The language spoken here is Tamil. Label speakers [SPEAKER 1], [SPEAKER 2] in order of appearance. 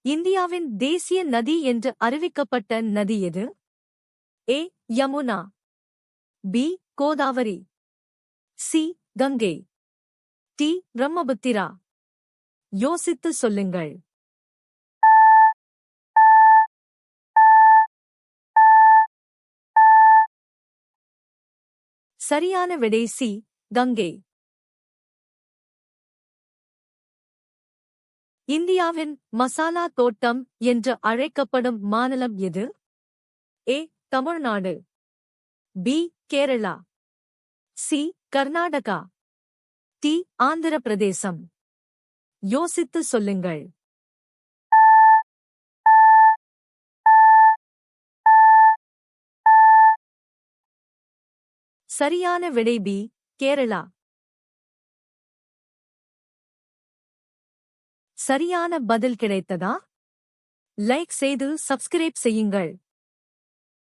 [SPEAKER 1] இந்தியாவின் தேசிய நதி என்று அறிவிக்கப்பட்ட நதி எது? A. Yamuna, B. Godavari, C. Ganga, D. Brahmaputra. யோசித்து சொல்லுங்கள். சரியான விடை சி. கங்கை. இந்தியாவின் மசாலா தோட்டம் என்று அழைக்கப்படும் மாநிலம் எது? A. Tamil Nadu, B. Kerala, C. Karnataka, D. Andhra Pradesh. யோசித்து சொல்லுங்கள். சரியான விடை பி. கேரளா. சரியான பதில் கிடைத்ததா? லைக் செய்து சப்ஸ்கிரைப் செய்யுங்கள்.